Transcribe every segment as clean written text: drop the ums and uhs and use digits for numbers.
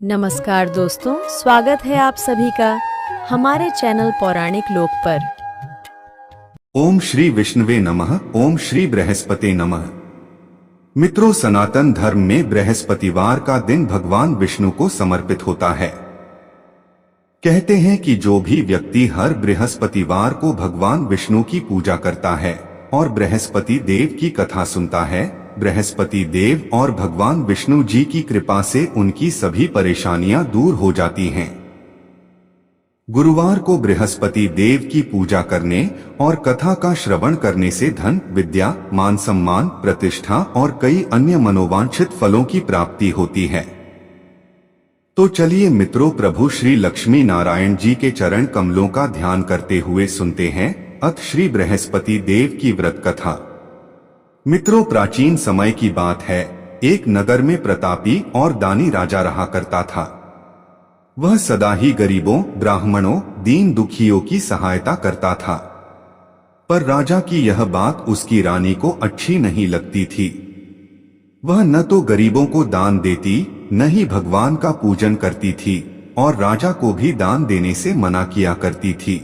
नमस्कार दोस्तों, स्वागत है आप सभी का हमारे चैनल पौराणिक लोक पर। ओम श्री विष्णुवे नमः। ओम श्री बृहस्पति नमः। मित्रों, सनातन धर्म में बृहस्पतिवार का दिन भगवान विष्णु को समर्पित होता है। कहते हैं कि जो भी व्यक्ति हर बृहस्पतिवार को भगवान विष्णु की पूजा करता है और बृहस्पति देव की कथा सुनता है, बृहस्पति देव और भगवान विष्णु जी की कृपा से उनकी सभी परेशानियां दूर हो जाती हैं। गुरुवार को बृहस्पति देव की पूजा करने और कथा का श्रवण करने से धन, विद्या, मान सम्मान, प्रतिष्ठा और कई अन्य मनोवांछित फलों की प्राप्ति होती है। तो चलिए मित्रों, प्रभु श्री लक्ष्मी नारायण जी के चरण कमलों का ध्यान करते हुए सुनते हैं अथ श्री बृहस्पति देव की व्रत कथा। मित्रों, प्राचीन समय की बात है। एक नगर में प्रतापी और दानी राजा रहा करता था। वह सदा ही गरीबों, ब्राह्मणों, दीन दुखियों की सहायता करता था। पर राजा की यह बात उसकी रानी को अच्छी नहीं लगती थी। वह न तो गरीबों को दान देती, न ही भगवान का पूजन करती थी और राजा को भी दान देने से मना किया करती थी।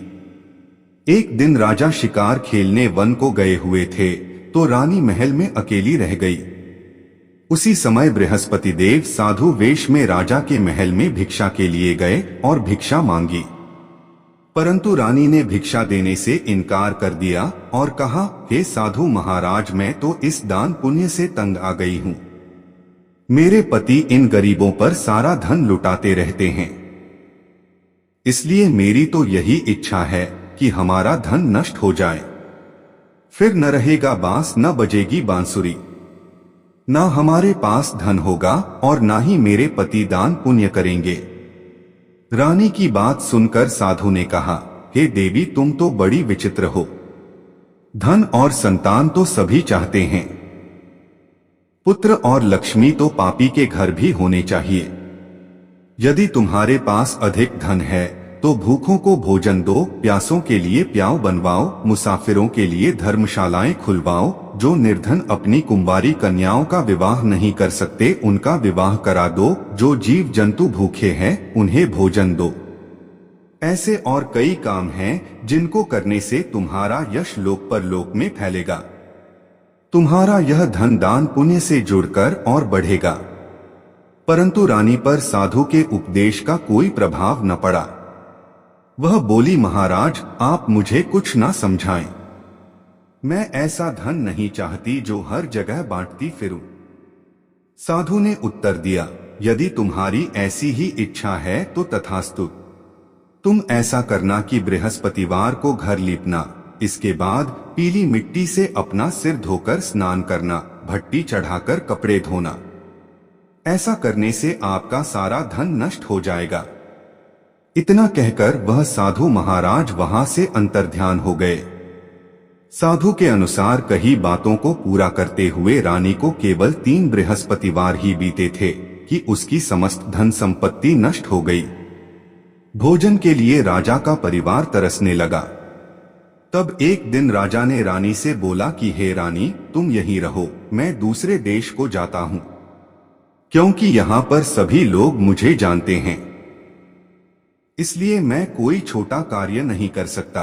एक दिन राजा शिकार खेलने वन को गए हुए थे तो रानी महल में अकेली रह गई। उसी समय बृहस्पति देव साधु वेश में राजा के महल में भिक्षा के लिए गए और भिक्षा मांगी। परंतु रानी ने भिक्षा देने से इनकार कर दिया और कहा, हे साधु महाराज, मैं तो इस दान पुण्य से तंग आ गई हूँ। मेरे पति इन गरीबों पर सारा धन लुटाते रहते हैं। इसलिए मेरी तो यही इच्छा है कि हमारा धन नष्ट हो जाए। फिर न रहेगा बांस, न बजेगी बांसुरी। न हमारे पास धन होगा और न ही मेरे पति दान पुण्य करेंगे। रानी की बात सुनकर साधु ने कहा, हे देवी, तुम तो बड़ी विचित्र हो। धन और संतान तो सभी चाहते हैं। पुत्र और लक्ष्मी तो पापी के घर भी होने चाहिए। यदि तुम्हारे पास अधिक धन है तो भूखों को भोजन दो, प्यासों के लिए प्याऊ बनवाओ, मुसाफिरों के लिए धर्मशालाएं खुलवाओ, जो निर्धन अपनी कुंवारी कन्याओं का विवाह नहीं कर सकते उनका विवाह करा दो, जो जीव जंतु भूखे हैं उन्हें भोजन दो। ऐसे और कई काम हैं जिनको करने से तुम्हारा यश लोक परलोक में फैलेगा। तुम्हारा यह धन दान पुण्य से जुड़कर और बढ़ेगा। परंतु रानी पर साधु के उपदेश का कोई प्रभाव न पड़ा। वह बोली, महाराज, आप मुझे कुछ ना समझाएं। मैं ऐसा धन नहीं चाहती जो हर जगह बांटती फिरूं। साधु ने उत्तर दिया, यदि तुम्हारी ऐसी ही इच्छा है तो तथास्तु। तुम ऐसा करना कि बृहस्पतिवार को घर लीपना, इसके बाद पीली मिट्टी से अपना सिर धोकर स्नान करना, भट्टी चढ़ाकर कपड़े धोना। ऐसा करने से आपका सारा धन नष्ट हो जाएगा। इतना कहकर वह साधु महाराज वहां से अंतर्ध्यान हो गए। साधु के अनुसार कही बातों को पूरा करते हुए रानी को केवल 3 बृहस्पतिवार ही बीते थे कि उसकी समस्त धन संपत्ति नष्ट हो गई। भोजन के लिए राजा का परिवार तरसने लगा। तब एक दिन राजा ने रानी से बोला कि हे रानी, तुम यहीं रहो, मैं दूसरे देश को जाता हूं, क्योंकि यहाँ पर सभी लोग मुझे जानते हैं। इसलिए मैं कोई छोटा कार्य नहीं कर सकता।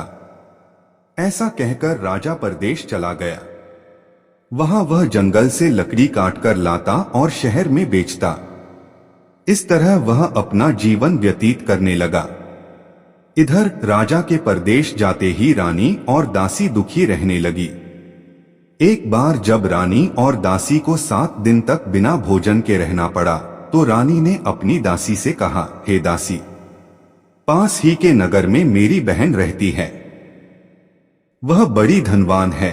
ऐसा कहकर राजा परदेश चला गया। वहां वह जंगल से लकड़ी काटकर लाता और शहर में बेचता। इस तरह वह अपना जीवन व्यतीत करने लगा। इधर राजा के परदेश जाते ही रानी और दासी दुखी रहने लगी। एक बार जब रानी और दासी को 7 दिन तक बिना भोजन के रहना पड़ा तो रानी ने अपनी दासी से कहा, हे दासी, पास ही के नगर में मेरी बहन रहती है। वह बड़ी धनवान है।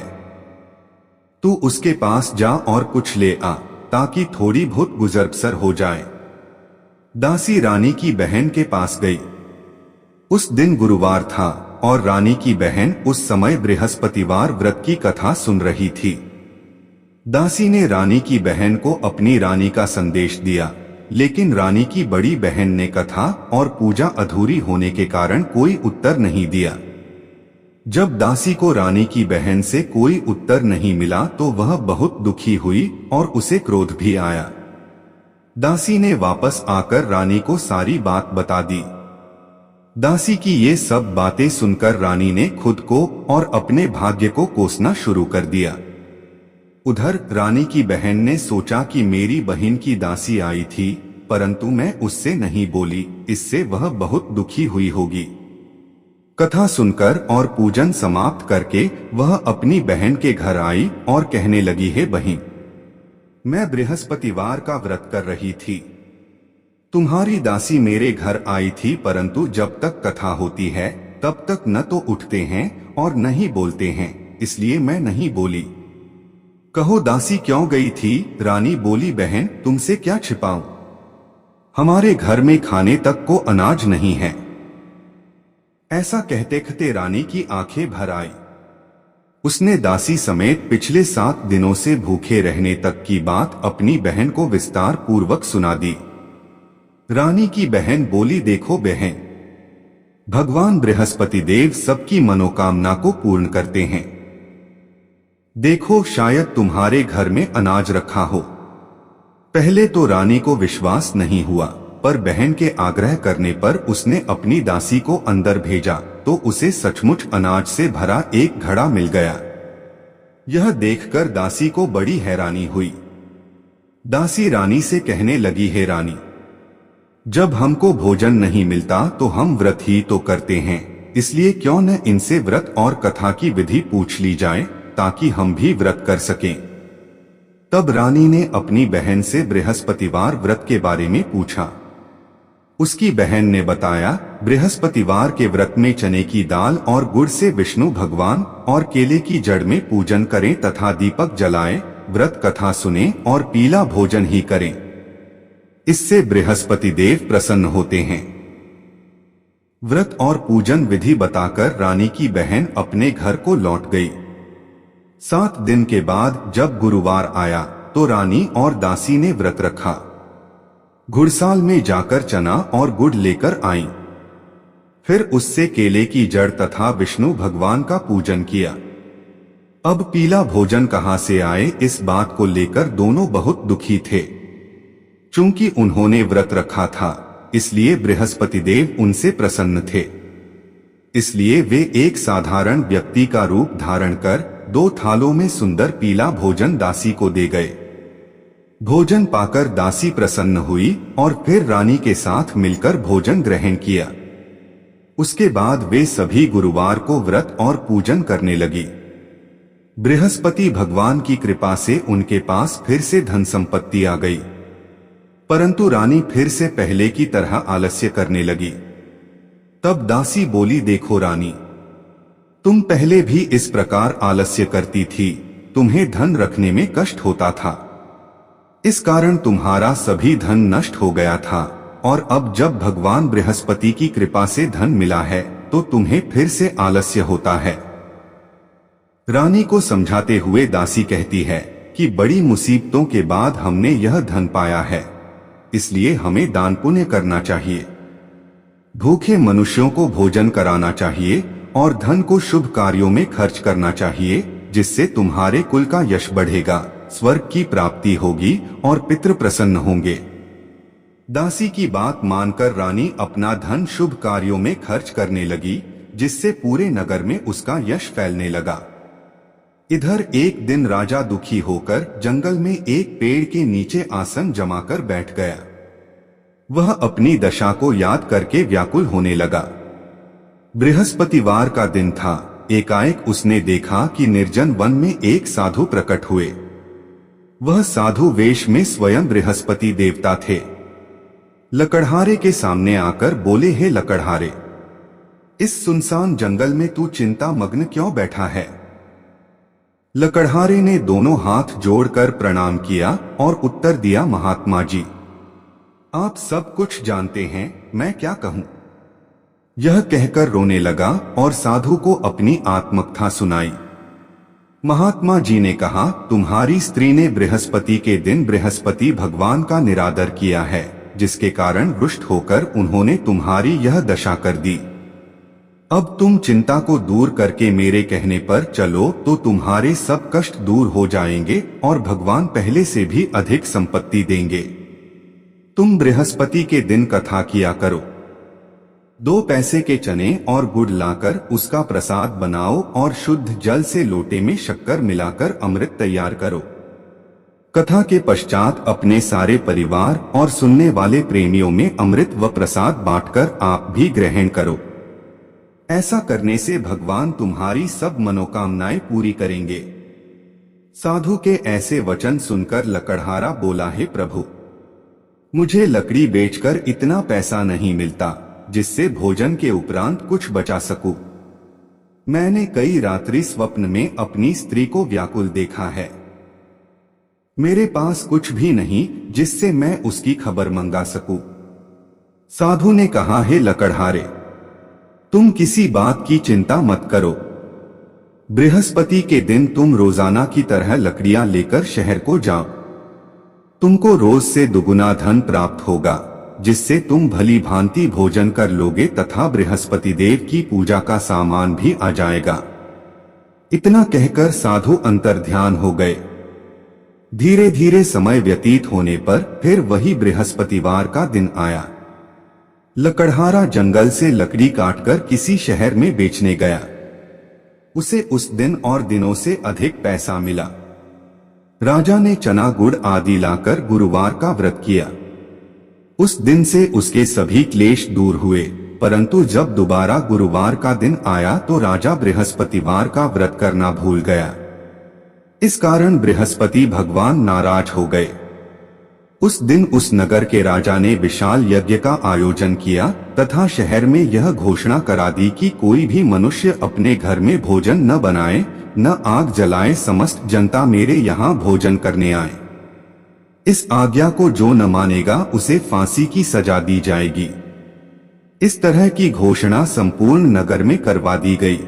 तू उसके पास जा और कुछ ले आ, ताकि थोड़ी बहुत गुजर बसर हो जाए। दासी रानी की बहन के पास गई। उस दिन गुरुवार था और रानी की बहन उस समय बृहस्पतिवार व्रत की कथा सुन रही थी। दासी ने रानी की बहन को अपनी रानी का संदेश दिया, लेकिन रानी की बड़ी बहन ने कथा और पूजा अधूरी होने के कारण कोई उत्तर नहीं दिया। जब दासी को रानी की बहन से कोई उत्तर नहीं मिला तो वह बहुत दुखी हुई और उसे क्रोध भी आया। दासी ने वापस आकर रानी को सारी बात बता दी। दासी की ये सब बातें सुनकर रानी ने खुद को और अपने भाग्य को कोसना शुरू कर दिया। उधर रानी की बहन ने सोचा कि मेरी बहन की दासी आई थी, परंतु मैं उससे नहीं बोली, इससे वह बहुत दुखी हुई होगी। कथा सुनकर और पूजन समाप्त करके वह अपनी बहन के घर आई और कहने लगी, हे बहन, मैं बृहस्पतिवार का व्रत कर रही थी। तुम्हारी दासी मेरे घर आई थी, परंतु जब तक कथा होती है तब तक न तो उठते हैं और न ही बोलते हैं, इसलिए मैं नहीं बोली। कहो दासी क्यों गई थी? रानी बोली, बहन तुमसे क्या छिपाऊं, हमारे घर में खाने तक को अनाज नहीं है। ऐसा कहते कहते रानी की आंखें भर आई। उसने दासी समेत पिछले 7 दिनों से भूखे रहने तक की बात अपनी बहन को विस्तार पूर्वक सुना दी। रानी की बहन बोली, देखो बहन, भगवान बृहस्पति देव सबकी मनोकामना को पूर्ण करते हैं। देखो शायद तुम्हारे घर में अनाज रखा हो। पहले तो रानी को विश्वास नहीं हुआ, पर बहन के आग्रह करने पर उसने अपनी दासी को अंदर भेजा तो उसे सचमुच अनाज से भरा एक घड़ा मिल गया। यह देखकर दासी को बड़ी हैरानी हुई। दासी रानी से कहने लगी, हे रानी, जब हमको भोजन नहीं मिलता तो हम व्रत ही तो करते हैं, इसलिए क्यों न इनसे व्रत और कथा की विधि पूछ ली जाए ताकि हम भी व्रत कर सकें। तब रानी ने अपनी बहन से बृहस्पतिवार व्रत के बारे में पूछा। उसकी बहन ने बताया, बृहस्पतिवार के व्रत में चने की दाल और गुड़ से विष्णु भगवान और केले की जड़ में पूजन करें तथा दीपक जलाएं, व्रत कथा सुने और पीला भोजन ही करें। इससे बृहस्पति देव प्रसन्न होते हैं। व्रत और पूजन विधि बताकर रानी की बहन अपने घर को लौट गई। 7 दिन के बाद जब गुरुवार आया तो रानी और दासी ने व्रत रखा। घुड़साल में जाकर चना और गुड़ लेकर आई। फिर उससे केले की जड़ तथा विष्णु भगवान का पूजन किया। अब पीला भोजन कहां से आए, इस बात को लेकर दोनों बहुत दुखी थे। चूंकि उन्होंने व्रत रखा था, इसलिए बृहस्पति देव उनसे प्रसन्न थे। इसलिए वे एक साधारण व्यक्ति का रूप धारण कर 2 थालों में सुंदर पीला भोजन दासी को दे गए। भोजन पाकर दासी प्रसन्न हुई और फिर रानी के साथ मिलकर भोजन ग्रहण किया। उसके बाद वे सभी गुरुवार को व्रत और पूजन करने लगी। बृहस्पति भगवान की कृपा से उनके पास फिर से धन संपत्ति आ गई, परंतु रानी फिर से पहले की तरह आलस्य करने लगी। तब दासी बोली, देखो रानी, तुम पहले भी इस प्रकार आलस्य करती थी, तुम्हें धन रखने में कष्ट होता था, इस कारण तुम्हारा सभी धन नष्ट हो गया था, और अब जब भगवान बृहस्पति की कृपा से धन मिला है तो तुम्हें फिर से आलस्य होता है। रानी को समझाते हुए दासी कहती है कि बड़ी मुसीबतों के बाद हमने यह धन पाया है, इसलिए हमें दान पुण्य करना चाहिए, भूखे मनुष्यों को भोजन कराना चाहिए और धन को शुभ कार्यों में खर्च करना चाहिए, जिससे तुम्हारे कुल का यश बढ़ेगा, स्वर्ग की प्राप्ति होगी और पितृ प्रसन्न होंगे। दासी की बात मानकर रानी अपना धन शुभ कार्यों में खर्च करने लगी, जिससे पूरे नगर में उसका यश फैलने लगा। इधर एक दिन राजा दुखी होकर जंगल में एक पेड़ के नीचे आसन जमाकर बैठ गया। वह अपनी दशा को याद करके व्याकुल होने लगा। बृहस्पतिवार का दिन था। एकाएक उसने देखा कि निर्जन वन में एक साधु प्रकट हुए। वह साधु वेश में स्वयं बृहस्पति देवता थे। लकड़हारे के सामने आकर बोले, हे लकड़हारे, इस सुनसान जंगल में तू चिंता मग्न क्यों बैठा है? लकड़हारे ने दोनों हाथ जोड़कर प्रणाम किया और उत्तर दिया, महात्मा जी, आप सब कुछ जानते हैं, मैं क्या कहूं? यह कहकर रोने लगा और साधु को अपनी आत्मकथा सुनाई। महात्मा जी ने कहा, तुम्हारी स्त्री ने बृहस्पति के दिन बृहस्पति भगवान का निरादर किया है, जिसके कारण रुष्ट होकर उन्होंने तुम्हारी यह दशा कर दी। अब तुम चिंता को दूर करके मेरे कहने पर चलो तो तुम्हारे सब कष्ट दूर हो जाएंगे और भगवान पहले से भी अधिक संपत्ति देंगे। तुम बृहस्पति के दिन कथा किया करो। 2 पैसे के चने और गुड़ लाकर उसका प्रसाद बनाओ और शुद्ध जल से लोटे में शक्कर मिलाकर अमृत तैयार करो। कथा के पश्चात अपने सारे परिवार और सुनने वाले प्रेमियों में अमृत व प्रसाद बांटकर आप भी ग्रहण करो। ऐसा करने से भगवान तुम्हारी सब मनोकामनाएं पूरी करेंगे। साधु के ऐसे वचन सुनकर लकड़हारा बोला, हे प्रभु, मुझे लकड़ी बेचकर इतना पैसा नहीं मिलता जिससे भोजन के उपरांत कुछ बचा सकूं। मैंने कई रात्रि स्वप्न में अपनी स्त्री को व्याकुल देखा है। मेरे पास कुछ भी नहीं जिससे मैं उसकी खबर मंगा सकूं। साधु ने कहा, हे लकड़हारे, तुम किसी बात की चिंता मत करो। बृहस्पति के दिन तुम रोजाना की तरह लकड़ियां लेकर शहर को जाओ। तुमको रोज से दुगुना धन प्राप्त होगा, जिससे तुम भली भांति भोजन कर लोगे तथा बृहस्पति देव की पूजा का सामान भी आ जाएगा। इतना कहकर साधु अंतर्ध्यान हो गए। धीरे धीरे समय व्यतीत होने पर फिर वही बृहस्पतिवार का दिन आया। लकड़हारा जंगल से लकड़ी काटकर किसी शहर में बेचने गया। उसे उस दिन और दिनों से अधिक पैसा मिला। राजा ने चना गुड़ आदि लाकर गुरुवार का व्रत किया। उस दिन से उसके सभी क्लेश दूर हुए, परंतु जब दोबारा गुरुवार का दिन आया तो राजा बृहस्पतिवार का व्रत करना भूल गया। इस कारण बृहस्पति भगवान नाराज हो गए। उस दिन उस नगर के राजा ने विशाल यज्ञ का आयोजन किया तथा शहर में यह घोषणा करा दी कि कोई भी मनुष्य अपने घर में भोजन न बनाए, न आग जलाए, समस्त जनता मेरे यहाँ भोजन करने आए। इस आज्ञा को जो न मानेगा उसे फांसी की सजा दी जाएगी। इस तरह की घोषणा संपूर्ण नगर में करवा दी गई।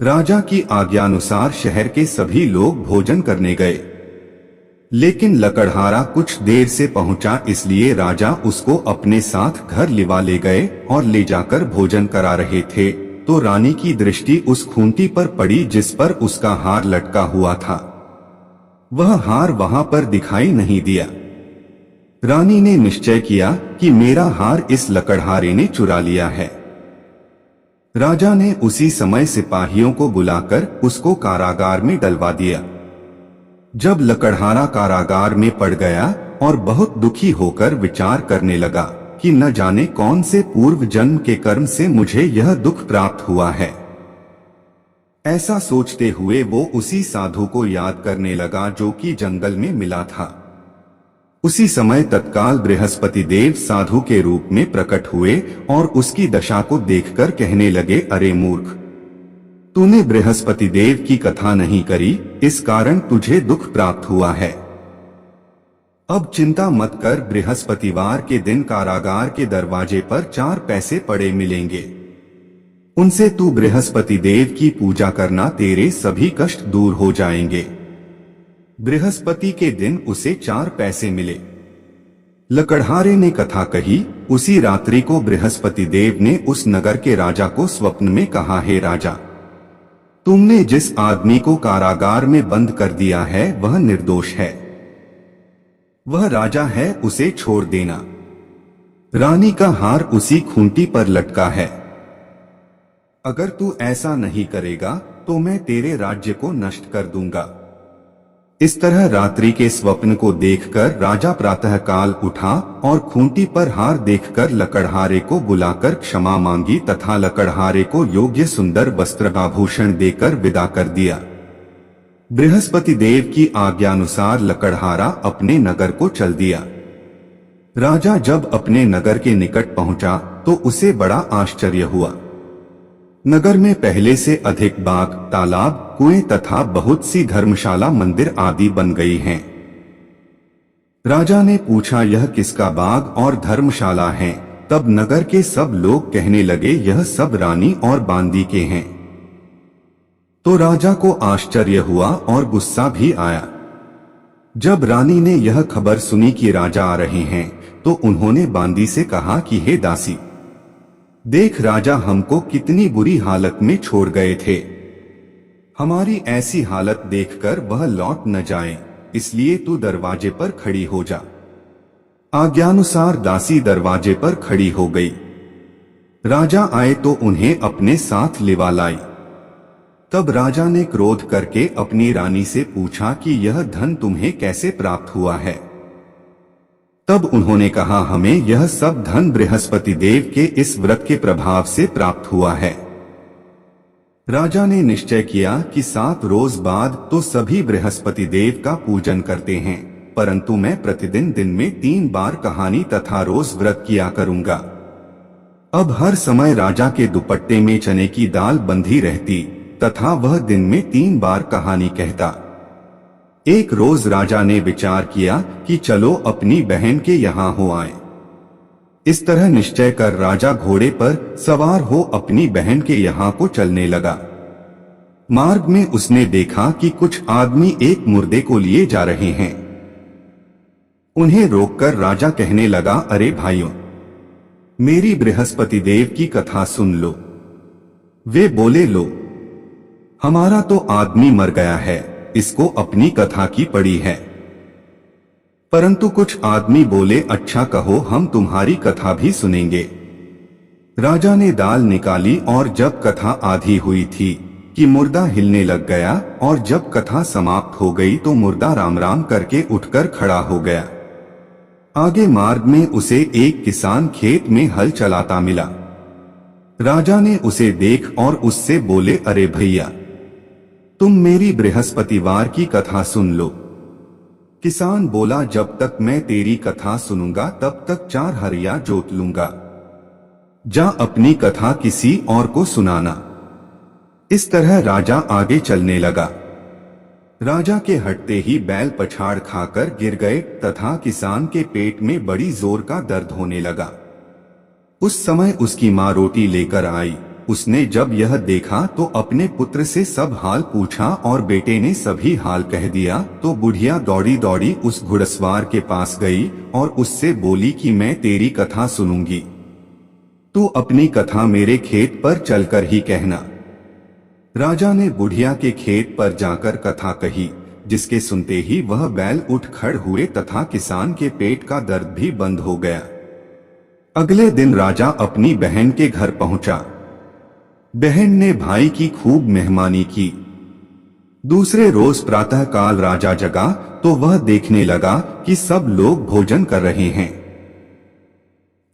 राजा की आज्ञानुसार शहर के सभी लोग भोजन करने गए, लेकिन लकड़हारा कुछ देर से पहुंचा, इसलिए राजा उसको अपने साथ घर लिवा ले गए और ले जाकर भोजन करा रहे थे तो रानी की दृष्टि उस खूंटी पर पड़ी जिस पर उसका हार लटका हुआ था। वह हार वहां पर दिखाई नहीं दिया। रानी ने निश्चय किया कि मेरा हार इस लकड़हारे ने चुरा लिया है। राजा ने उसी समय सिपाहियों को बुलाकर उसको कारागार में डलवा दिया। जब लकड़हारा कारागार में पड़ गया और बहुत दुखी होकर विचार करने लगा कि न जाने कौन से पूर्व जन्म के कर्म से मुझे यह दुख प्राप्त हुआ है। ऐसा सोचते हुए वो उसी साधु को याद करने लगा जो कि जंगल में मिला था। उसी समय तत्काल बृहस्पति देव साधु के रूप में प्रकट हुए और उसकी दशा को देखकर कहने लगे, अरे मूर्ख, तूने बृहस्पति देव की कथा नहीं करी, इस कारण तुझे दुख प्राप्त हुआ है। अब चिंता मत कर, बृहस्पतिवार के दिन कारागार के दरवाजे पर 4 पैसे पड़े मिलेंगे। उनसे तू बृहस्पति देव की पूजा करना, तेरे सभी कष्ट दूर हो जाएंगे। बृहस्पति के दिन उसे 4 पैसे मिले। लकड़हारे ने कथा कही। उसी रात्रि को बृहस्पति देव ने उस नगर के राजा को स्वप्न में कहा, हे राजा, तुमने जिस आदमी को कारागार में बंद कर दिया है वह निर्दोष है। वह राजा है, उसे छोड़ देना। रानी का हार उसी खूंटी पर लटका है। अगर तू ऐसा नहीं करेगा तो मैं तेरे राज्य को नष्ट कर दूंगा। इस तरह रात्रि के स्वप्न को देखकर राजा प्रातःकाल उठा और खूंटी पर हार देखकर लकड़हारे को बुलाकर क्षमा मांगी तथा लकड़हारे को योग्य सुंदर वस्त्र आभूषण देकर विदा कर दिया। बृहस्पति देव की आज्ञानुसार लकड़हारा अपने नगर को चल दिया। राजा जब अपने नगर के निकट पहुंचा तो उसे बड़ा आश्चर्य हुआ। नगर में पहले से अधिक बाग, तालाब, कुएं तथा बहुत सी धर्मशाला, मंदिर आदि बन गई हैं। राजा ने पूछा, यह किसका बाग और धर्मशाला है? तब नगर के सब लोग कहने लगे, यह सब रानी और बांदी के हैं। तो राजा को आश्चर्य हुआ और गुस्सा भी आया। जब रानी ने यह खबर सुनी कि राजा आ रहे हैं तो उन्होंने बांदी से कहा कि हे दासी, देख राजा हमको कितनी बुरी हालत में छोड़ गए थे। हमारी ऐसी हालत देखकर वह लौट न जाए, इसलिए तू दरवाजे पर खड़ी हो जा। आज्ञानुसार दासी दरवाजे पर खड़ी हो गई। राजा आए तो उन्हें अपने साथ लिवा लाई। तब राजा ने क्रोध करके अपनी रानी से पूछा कि यह धन तुम्हें कैसे प्राप्त हुआ है। तब उन्होंने कहा, हमें यह सब धन बृहस्पति देव के इस व्रत के प्रभाव से प्राप्त हुआ है। राजा ने निश्चय किया कि 7 रोज बाद तो सभी बृहस्पति देव का पूजन करते हैं, परंतु मैं प्रतिदिन दिन में 3 बार कहानी तथा रोज व्रत किया करूंगा। अब हर समय राजा के दुपट्टे में चने की दाल बंधी रहती तथा वह दिन में 3 बार कहानी कहता। एक रोज राजा ने विचार किया कि चलो अपनी बहन के यहाँ हो आए। इस तरह निश्चय कर राजा घोड़े पर सवार हो अपनी बहन के यहाँ को चलने लगा। मार्ग में उसने देखा कि कुछ आदमी एक मुर्दे को लिए जा रहे हैं। उन्हें रोककर राजा कहने लगा, अरे भाइयों, मेरी बृहस्पति देव की कथा सुन लो। वे बोले, लो, हमारा तो आदमी मर गया है, इसको अपनी कथा की पड़ी है। परंतु कुछ आदमी बोले, अच्छा कहो, हम तुम्हारी कथा भी सुनेंगे। राजा ने दाल निकाली और जब कथा आधी हुई थी कि मुर्दा हिलने लग गया, और जब कथा समाप्त हो गई तो मुर्दा राम राम करके उठकर खड़ा हो गया। आगे मार्ग में उसे एक किसान खेत में हल चलाता मिला। राजा ने उसे देख और उससे बोले, अरे भैया, तुम मेरी बृहस्पतिवार की कथा सुन लो। किसान बोला, जब तक मैं तेरी कथा सुनूंगा तब तक 4 हरिया जोत लूंगा। जा अपनी कथा किसी और को सुनाना। इस तरह राजा आगे चलने लगा। राजा के हटते ही बैल पछाड़ खाकर गिर गए तथा किसान के पेट में बड़ी जोर का दर्द होने लगा। उस समय उसकी माँ रोटी लेकर आई। उसने जब यह देखा तो अपने पुत्र से सब हाल पूछा और बेटे ने सभी हाल कह दिया। तो बुढ़िया दौड़ी दौड़ी उस घुड़सवार के पास गई और उससे बोली कि मैं तेरी कथा सुनूंगी, तू अपनी कथा मेरे खेत पर चलकर ही कहना। राजा ने बुढ़िया के खेत पर जाकर कथा कही, जिसके सुनते ही वह बैल उठ खड़ हुए तथा किसान के पेट का दर्द भी बंद हो गया। अगले दिन राजा अपनी बहन के घर पहुंचा। बहन ने भाई की खूब मेहमानी की। दूसरे रोज प्रातःकाल राजा जगा तो वह देखने लगा कि सब लोग भोजन कर रहे हैं।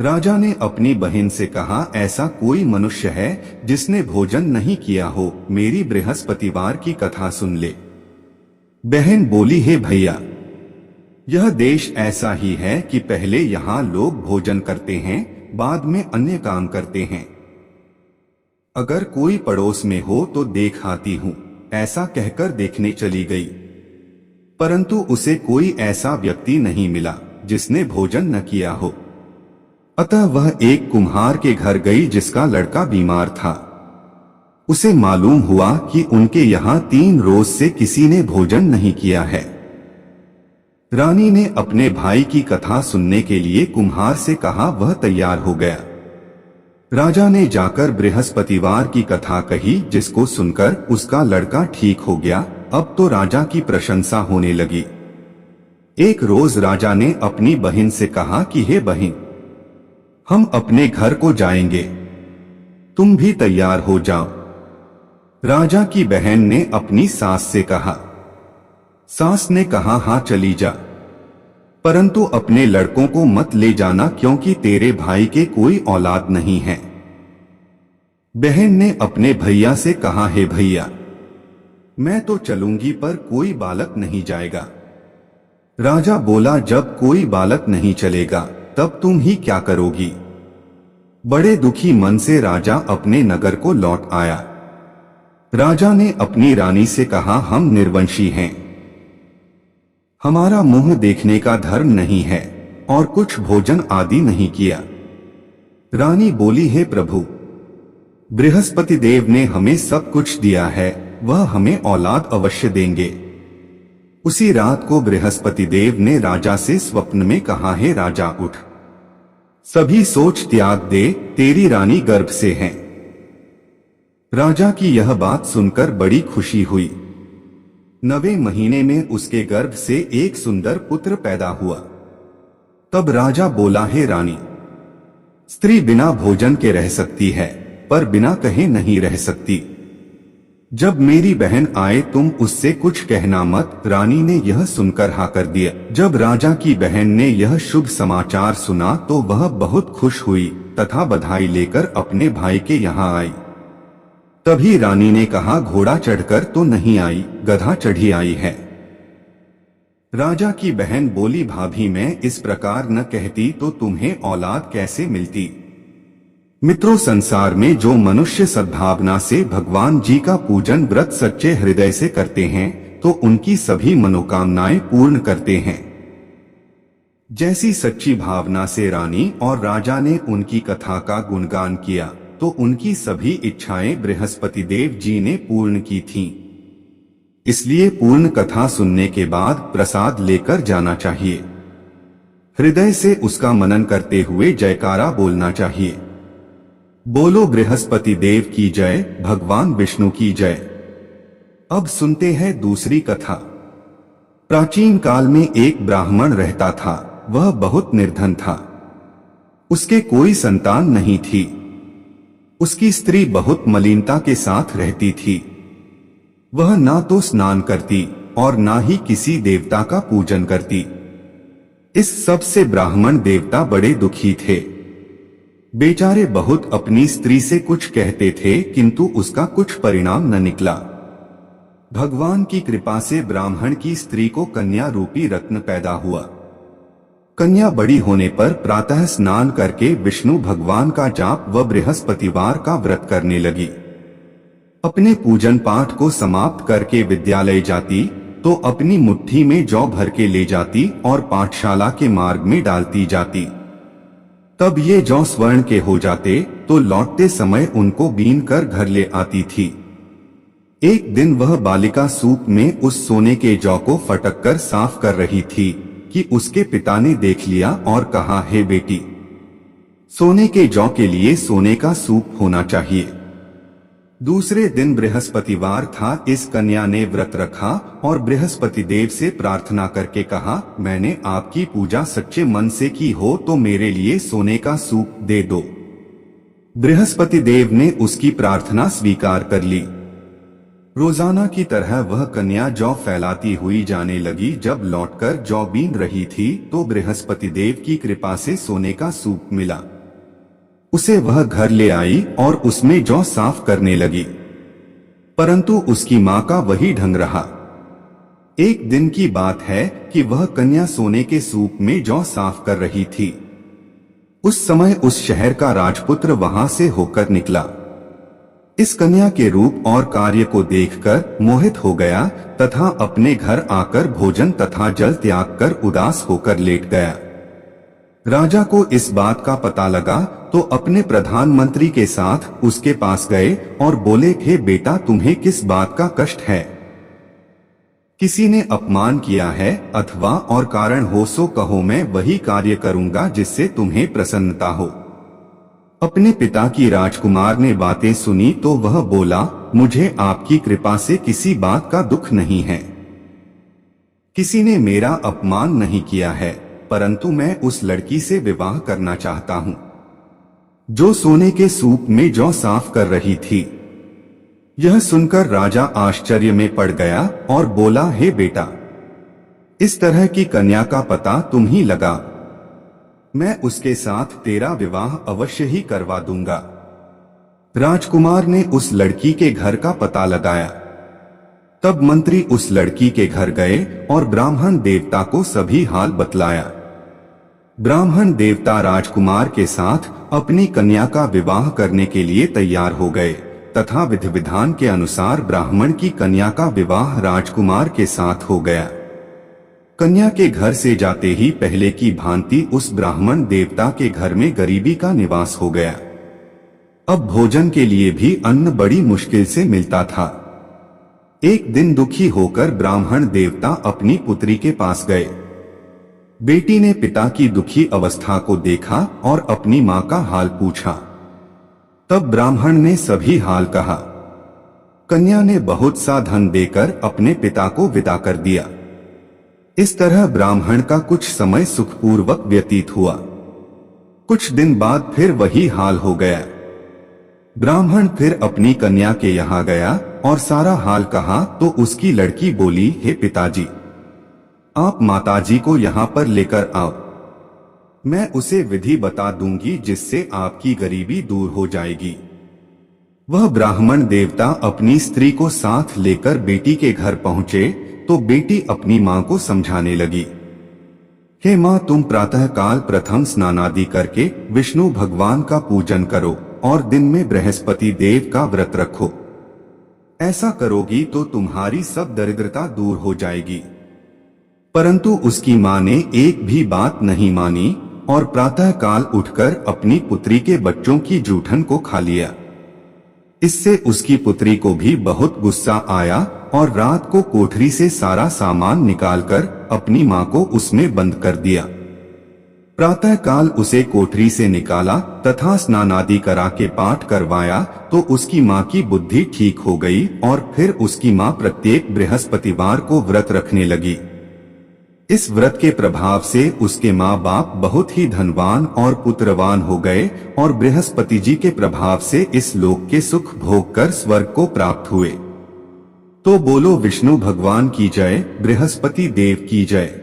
राजा ने अपनी बहन से कहा, ऐसा कोई मनुष्य है जिसने भोजन नहीं किया हो, मेरी बृहस्पतिवार की कथा सुन ले। बहन बोली, हे भैया, यह देश ऐसा ही है कि पहले यहाँ लोग भोजन करते हैं, बाद में अन्य काम करते हैं। अगर कोई पड़ोस में हो तो देख आती हूँ। ऐसा कहकर देखने चली गई, परंतु उसे कोई ऐसा व्यक्ति नहीं मिला जिसने भोजन न किया हो। अतः वह एक कुम्हार के घर गई जिसका लड़का बीमार था। उसे मालूम हुआ कि उनके यहाँ 3 रोज से किसी ने भोजन नहीं किया है। रानी ने अपने भाई की कथा सुनने के लिए कुम्हार से कहा, वह तैयार हो गया। राजा ने जाकर बृहस्पतिवार की कथा कही, जिसको सुनकर उसका लड़का ठीक हो गया। अब तो राजा की प्रशंसा होने लगी। एक रोज राजा ने अपनी बहन से कहा कि हे बहन, हम अपने घर को जाएंगे, तुम भी तैयार हो जाओ। राजा की बहन ने अपनी सास से कहा। सास ने कहा, हाँ चली जा, परंतु अपने लड़कों को मत ले जाना क्योंकि तेरे भाई के कोई औलाद नहीं है। बहन ने अपने भैया से कहा, हे भैया, मैं तो चलूंगी पर कोई बालक नहीं जाएगा। राजा बोला, जब कोई बालक नहीं चलेगा तब तुम ही क्या करोगी। बड़े दुखी मन से राजा अपने नगर को लौट आया। राजा ने अपनी रानी से कहा, हम निर्वंशी हैं, हमारा मुंह देखने का धर्म नहीं है और कुछ भोजन आदि नहीं किया। रानी बोली, हे प्रभु, बृहस्पति देव ने हमें सब कुछ दिया है, वह हमें औलाद अवश्य देंगे। उसी रात को बृहस्पति देव ने राजा से स्वप्न में कहा, हे राजा उठ, सभी सोच त्याग दे, तेरी रानी गर्भ से है। राजा की यह बात सुनकर बड़ी खुशी हुई। 9वें महीने में उसके गर्भ से एक सुंदर पुत्र पैदा हुआ। तब राजा बोला, हे रानी, स्त्री बिना भोजन के रह सकती है, पर बिना कहे नहीं रह सकती। जब मेरी बहन आए तुम उससे कुछ कहना मत। रानी ने यह सुनकर हाँ कर दिया। जब राजा की बहन ने यह शुभ समाचार सुना तो वह बहुत खुश हुई तथा बधाई लेकर अपने भाई के यहाँ आई। तभी रानी ने कहा, घोड़ा चढ़कर तो नहीं आई, गधा चढ़ी आई है। राजा की बहन बोली, भाभी मैं इस प्रकार न कहती तो तुम्हें औलाद कैसे मिलती। मित्रों, संसार में जो मनुष्य सद्भावना से भगवान जी का पूजन व्रत सच्चे हृदय से करते हैं तो उनकी सभी मनोकामनाएं पूर्ण करते हैं। जैसी सच्ची भावना से रानी और राजा ने उनकी कथा का गुणगान किया तो उनकी सभी इच्छाएं बृहस्पति देव जी ने पूर्ण की थीं। इसलिए पूर्ण कथा सुनने के बाद प्रसाद लेकर जाना चाहिए। हृदय से उसका मनन करते हुए जयकारा बोलना चाहिए। बोलो बृहस्पति देव की जय, भगवान विष्णु की जय। अब सुनते हैं दूसरी कथा। प्राचीन काल में एक ब्राह्मण रहता था। वह बहुत निर्धन था। उसके कोई संतान नहीं थी। उसकी स्त्री बहुत मलिनता के साथ रहती थी। वह ना तो स्नान करती और ना ही किसी देवता का पूजन करती। इस सब से ब्राह्मण देवता बड़े दुखी थे। बेचारे बहुत अपनी स्त्री से कुछ कहते थे किंतु उसका कुछ परिणाम न निकला। भगवान की कृपा से ब्राह्मण की स्त्री को कन्या रूपी रत्न पैदा हुआ। कन्या बड़ी होने पर प्रातः स्नान करके विष्णु भगवान का जाप व बृहस्पतिवार का व्रत करने लगी। अपने पूजन पाठ को समाप्त करके विद्यालय जाती तो अपनी मुट्ठी में जौ भर के ले जाती और पाठशाला के मार्ग में डालती जाती। तब ये जौ स्वर्ण के हो जाते तो लौटते समय उनको बीन कर घर ले आती थी। एक दिन वह बालिका सूप में उस सोने के जौ को फटक कर साफ कर रही थी कि उसके पिता ने देख लिया और कहा, हे बेटी, सोने के जौ के लिए सोने का सूप होना चाहिए। दूसरे दिन बृहस्पतिवार था। इस कन्या ने व्रत रखा और बृहस्पति देव से प्रार्थना करके कहा, मैंने आपकी पूजा सच्चे मन से की हो तो मेरे लिए सोने का सूप दे दो। बृहस्पति देव ने उसकी प्रार्थना स्वीकार कर ली। रोजाना की तरह वह कन्या जौ फैलाती हुई जाने लगी। जब लौटकर जौ बीन रही थी तो बृहस्पति देव की कृपा से सोने का सूप मिला। उसे वह घर ले आई और उसमें जौ साफ करने लगी, परंतु उसकी मां का वही ढंग रहा। एक दिन की बात है कि वह कन्या सोने के सूप में जौ साफ कर रही थी। उस समय उस शहर का राजपुत्र वहां से होकर निकला। इस कन्या के रूप और कार्य को देखकर मोहित हो गया तथा अपने घर आकर भोजन तथा जल त्याग कर उदास होकर लेट गया। राजा को इस बात का पता लगा तो अपने प्रधानमंत्री के साथ उसके पास गए और बोले, हे बेटा, तुम्हें किस बात का कष्ट है? किसी ने अपमान किया है अथवा और कारण हो सो कहो, मैं वही कार्य करूंगा जिससे तुम्हें प्रसन्नता हो। अपने पिता की राजकुमार ने बातें सुनी तो वह बोला, मुझे आपकी कृपा से किसी बात का दुख नहीं है। किसी ने मेरा अपमान नहीं किया है, परंतु मैं उस लड़की से विवाह करना चाहता हूं जो सोने के सूप में जौ साफ कर रही थी। यह सुनकर राजा आश्चर्य में पड़ गया और बोला, हे बेटा, इस तरह की कन्या का पता तुम ही लगा। मैं उसके साथ तेरा विवाह अवश्य ही करवा दूंगा। राजकुमार ने उस लड़की के घर का पता लगाया। तब मंत्री उस लड़की के घर गए और ब्राह्मण देवता को सभी हाल बतलाया। ब्राह्मण देवता राजकुमार के साथ अपनी कन्या का विवाह करने के लिए तैयार हो गए तथा विधि विधान के अनुसार ब्राह्मण की कन्या का विवाह राजकुमार के साथ हो गया। कन्या के घर से जाते ही पहले की भांति उस ब्राह्मण देवता के घर में गरीबी का निवास हो गया। अब भोजन के लिए भी अन्न बड़ी मुश्किल से मिलता था। एक दिन दुखी होकर ब्राह्मण देवता अपनी पुत्री के पास गए। बेटी ने पिता की दुखी अवस्था को देखा और अपनी मां का हाल पूछा। तब ब्राह्मण ने सभी हाल कहा। कन्या ने बहुत सा धन देकर अपने पिता को विदा कर दिया। इस तरह ब्राह्मण का कुछ समय सुखपूर्वक व्यतीत हुआ। कुछ दिन बाद फिर वही हाल हो गया। ब्राह्मण फिर अपनी कन्या के यहाँ गया और सारा हाल कहा तो उसकी लड़की बोली, हे पिताजी, आप माताजी को यहाँ पर लेकर आओ, मैं उसे विधि बता दूंगी जिससे आपकी गरीबी दूर हो जाएगी। वह ब्राह्मण देवता अपनी स्त्री को साथ लेकर बेटी के घर पहुंचे तो बेटी अपनी मां को समझाने लगी, हे मां, तुम प्रातःकाल प्रथम स्नानादि करके विष्णु भगवान का पूजन करो और दिन में बृहस्पति देव का व्रत रखो। ऐसा करोगी तो तुम्हारी सब दरिद्रता दूर हो जाएगी। परंतु उसकी मां ने एक भी बात नहीं मानी और प्रातःकाल उठकर अपनी पुत्री के बच्चों की जूठन को खा लिया। इससे उसकी पुत्री को भी बहुत गुस्सा आया और रात को कोठरी से सारा सामान निकालकर अपनी मां को उसमें बंद कर दिया। प्रातःकाल उसे कोठरी से निकाला तथा स्नानादि करा के पाठ करवाया तो उसकी मां की बुद्धि ठीक हो गई और फिर उसकी मां प्रत्येक बृहस्पतिवार को व्रत रखने लगी। इस व्रत के प्रभाव से उसके माँ बाप बहुत ही धनवान और पुत्रवान हो गए और बृहस्पति जी के प्रभाव से इस लोक के सुख भोग कर स्वर्ग को प्राप्त हुए। तो बोलो विष्णु भगवान की जय, बृहस्पति देव की जय।